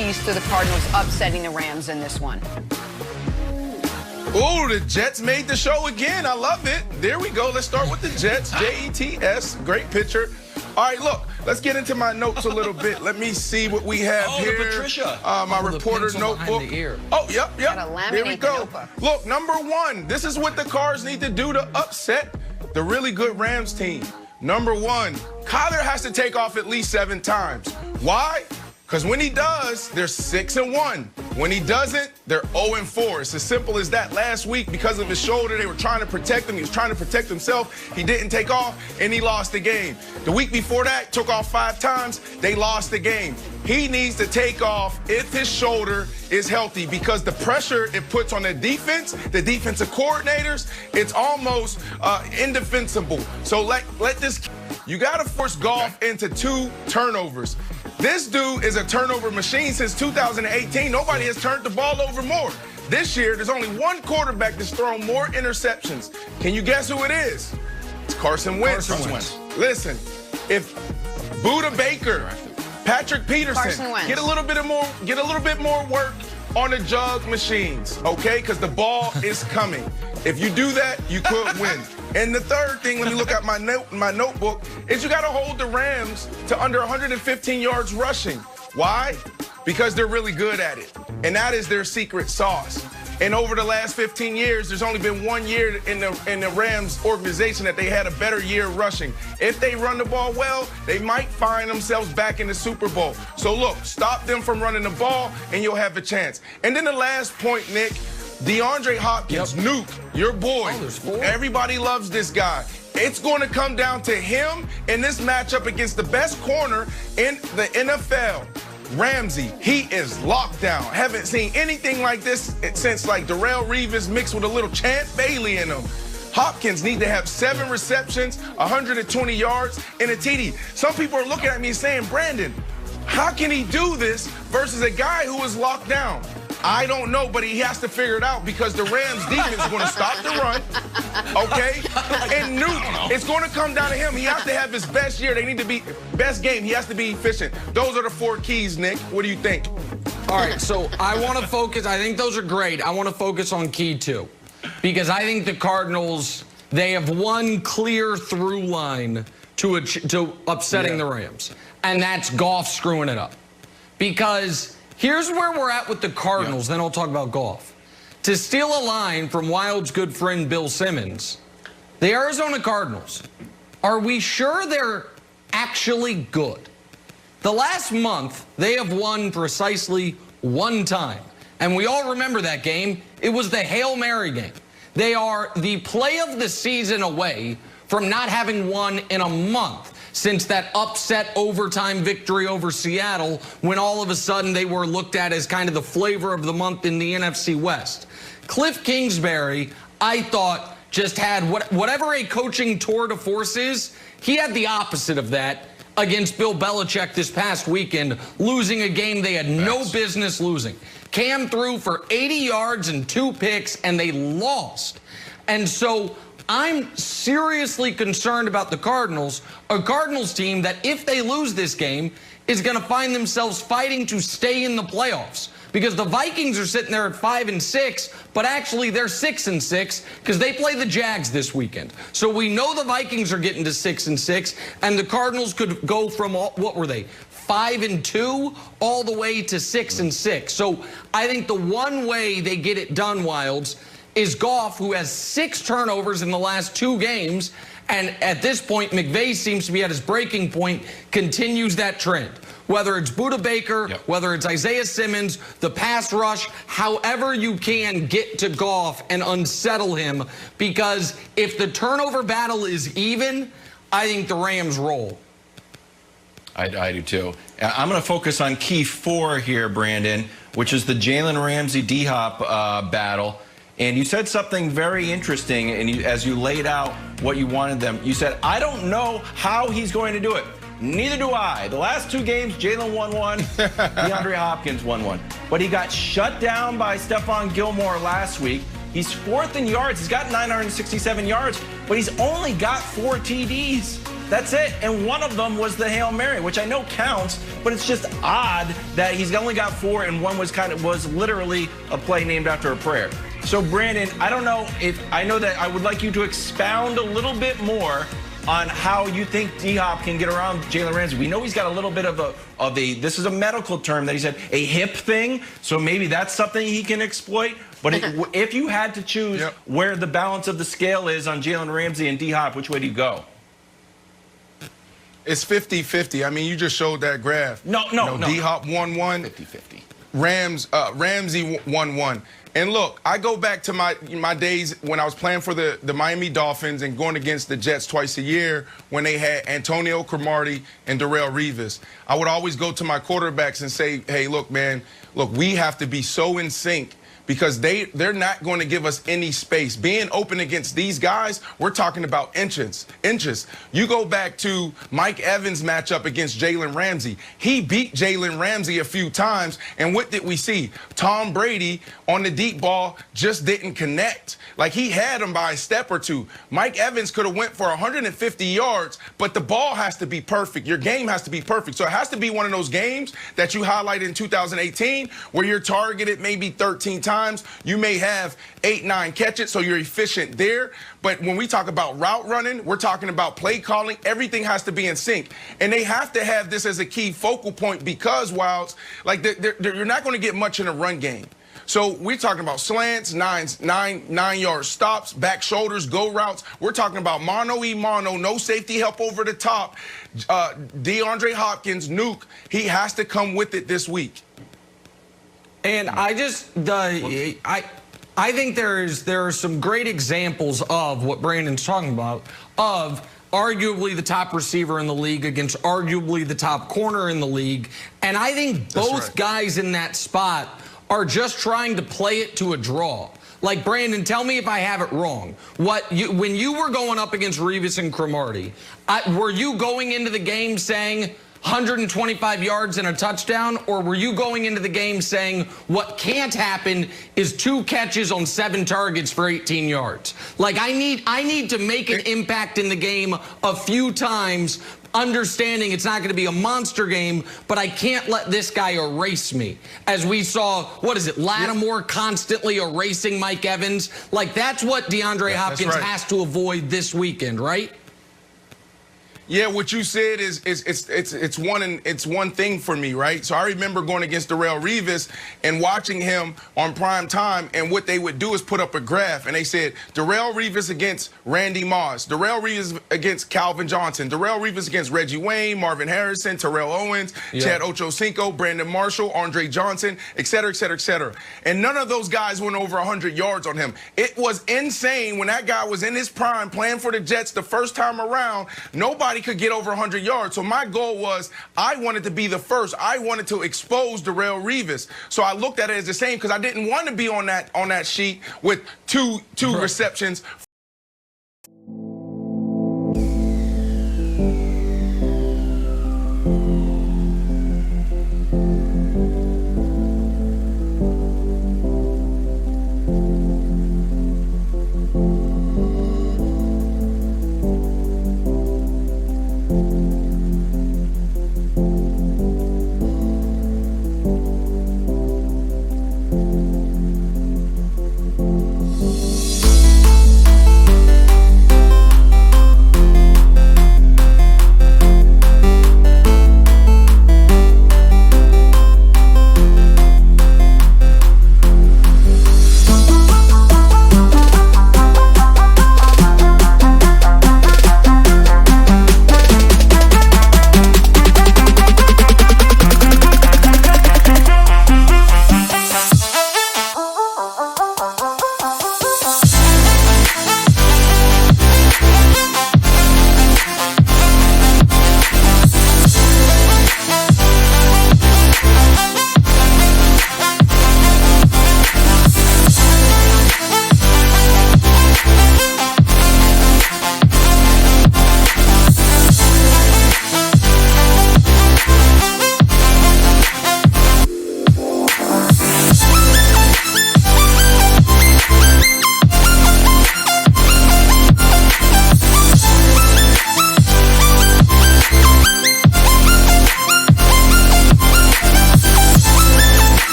keys to the Cardinals upsetting the Rams in this one? Ooh, the Jets made the show again. I love it. There we go. Let's start with the Jets. Jets. Great picture. All right, look, let's get into my notes a little bit. Let me see what we have here. Oh, Patricia. My reporter notebook. Oh, yep. There we go. Look, number one, this is what the Cards need to do to upset the really good Rams team. Number one, Kyler has to take off at least 7 times. Why? Because when he does, they're 6-1. When he doesn't, they're 0-4. It's as simple as that. Last week, because of his shoulder, they were trying to protect him. He was trying to protect himself. He didn't take off, and he lost the game. The week before that, took off 5 times. They lost the game. He needs to take off if his shoulder is healthy, because the pressure it puts on the defense, the defensive coordinators, it's almost indefensible. So let this. You got to force Goff into 2 turnovers. This dude is a turnover machine since 2018. Nobody has turned the ball over more. This year, there's only one quarterback that's thrown more interceptions. Can you guess who it is? It's Carson Wentz. Listen, if Buda Baker, Patrick Peterson get a little bit more work on the jug machines, okay? Because the ball is coming. If you do that, you could win. And the third thing, let me look at my notebook, is you got to hold the Rams to under 115 yards rushing. Why? Because they're really good at it. And that is their secret sauce. And over the last 15 years, there's only been 1 year in the Rams organization that they had a better year rushing. If they run the ball well, they might find themselves back in the Super Bowl. So look, stop them from running the ball, and you'll have a chance. And then the last point, Nick, DeAndre Hopkins, Nuke, your boy. Everybody loves this guy. It's going to come down to him in this matchup against the best corner in the NFL. Ramsey, he is locked down. Haven't seen anything like this since like Darrelle Revis mixed with a little Champ Bailey in him. Hopkins need to have 7 receptions, 120 yards, and a TD. Some people are looking at me saying, Brandon, how can he do this versus a guy who is locked down? I don't know, but he has to figure it out, because the Rams defense is going to stop the run, okay? And Nuke, it's going to come down to him. He has to have his best year. They need to be best game. He has to be efficient. Those are the 4 keys, Nick. What do you think? All right, so I want to focus. I think those are great. I want to focus on key 2, because I think the Cardinals, they have one clear through line to upsetting the Rams, and that's Goff screwing it up. Because here's where we're at with the Cardinals, then I'll talk about Goff. To steal a line from Wild's good friend Bill Simmons, the Arizona Cardinals, are we sure they're actually good? The last month, they have won precisely 1 time. And we all remember that game. It was the Hail Mary game. They are the play of the season away from not having won in a month since that upset overtime victory over Seattle, when all of a sudden they were looked at as kind of the flavor of the month in the NFC West. Cliff Kingsbury, I thought, just had whatever a coaching tour de force is, he had the opposite of that against Bill Belichick this past weekend, losing a game they had no business losing. Cam threw for 80 yards and 2 picks, and they lost. And so I'm seriously concerned about the Cardinals, a Cardinals team that, if they lose this game, is going to find themselves fighting to stay in the playoffs. Because the Vikings are sitting there at 5-6, but actually they're 6-6 because they play the Jags this weekend. So we know the Vikings are getting to 6-6, and the Cardinals could go from, what were they, 5-2 all the way to 6-6. So I think the one way they get it done, Wilds, is Goff, who has 6 turnovers in the last 2 games. And at this point, McVay seems to be at his breaking point, continues that trend. Whether it's Buda Baker, whether it's Isaiah Simmons, the pass rush, however you can get to Goff and unsettle him. Because if the turnover battle is even, I think the Rams roll. I do too. I'm going to focus on key 4 here, Brandon, which is the Jalen Ramsey D-Hop battle. And you said something very interesting, and as you laid out what you wanted them, you said, I don't know how he's going to do it. Neither do I. The last 2 games, Jalen won 1, DeAndre Hopkins won 1. But he got shut down by Stephon Gilmore last week. He's 4th in yards. He's got 967 yards, but he's only got 4 TDs. That's it. And one of them was the Hail Mary, which I know counts, but it's just odd that he's only got 4 and one was literally a play named after a prayer. So Brandon, I don't know I know that I would like you to expound a little bit more on how you think D-Hop can get around Jalen Ramsey. We know he's got a little bit of a this is a medical term that he said, a hip thing. So maybe that's something he can exploit. But if you had to choose where the balance of the scale is on Jalen Ramsey and D-Hop, which way do you go? It's 50-50. I mean, you just showed that graph. No. D-Hop 1-1. 50-50. Ramsey 1-1. And look, I go back to my days when I was playing for the Miami Dolphins and going against the Jets twice a year when they had Antonio Cromartie and Darrelle Revis. I would always go to my quarterbacks and say, hey, look, man, look, we have to be so in sync because they're not going to give us any space. Being open against these guys, we're talking about inches. You go back to Mike Evans' matchup against Jalen Ramsey. He beat Jalen Ramsey a few times, and what did we see? Tom Brady on the deep ball just didn't connect. Like, he had him by a step or two. Mike Evans could have went for 150 yards, but the ball has to be perfect. Your game has to be perfect. So it has to be one of those games that you highlighted in 2018 where you're targeted maybe 13 times. You may have 8-9 catches, so you're efficient there. But when we talk about route running, we're talking about play calling. Everything has to be in sync. And they have to have this as a key focal point because, Wilds, like you're not going to get much in a run game. So we're talking about slants, nine-yard stops, back shoulders, go routes. We're talking about mano-a-mano, no safety help over the top. DeAndre Hopkins, Nuke, he has to come with it this week. And I think there are some great examples of what Brandon's talking about, of arguably the top receiver in the league against arguably the top corner in the league. And I think both guys in that spot are just trying to play it to a draw. Like, Brandon, tell me if I have it wrong. When you were going up against Revis and Cromartie, were you going into the game saying 125 yards and a touchdown, or were you going into the game saying what can't happen is 2 catches on 7 targets for 18 yards? Like, I need to make an impact in the game a few times, understanding it's not going to be a monster game, but I can't let this guy erase me. As we saw, Lattimore constantly erasing Mike Evans. Like, that's what DeAndre Hopkins has to avoid this weekend, right? Yeah, what you said is it's one thing for me, right? So I remember going against Darrelle Revis and watching him on prime time, and what they would do is put up a graph, and they said Darrelle Revis against Randy Moss, Darrelle Revis against Calvin Johnson, Darrelle Revis against Reggie Wayne, Marvin Harrison, Terrell Owens, Chad Ochocinco, Brandon Marshall, Andre Johnson, et cetera, et cetera, et cetera. And none of those guys went over 100 yards on him. It was insane when that guy was in his prime playing for the Jets the first time around. Nobody could get over 100 yards. So my goal was I wanted to be the first. I wanted to expose Darrelle Revis. So I looked at it as the same because I didn't want to be on that sheet with two receptions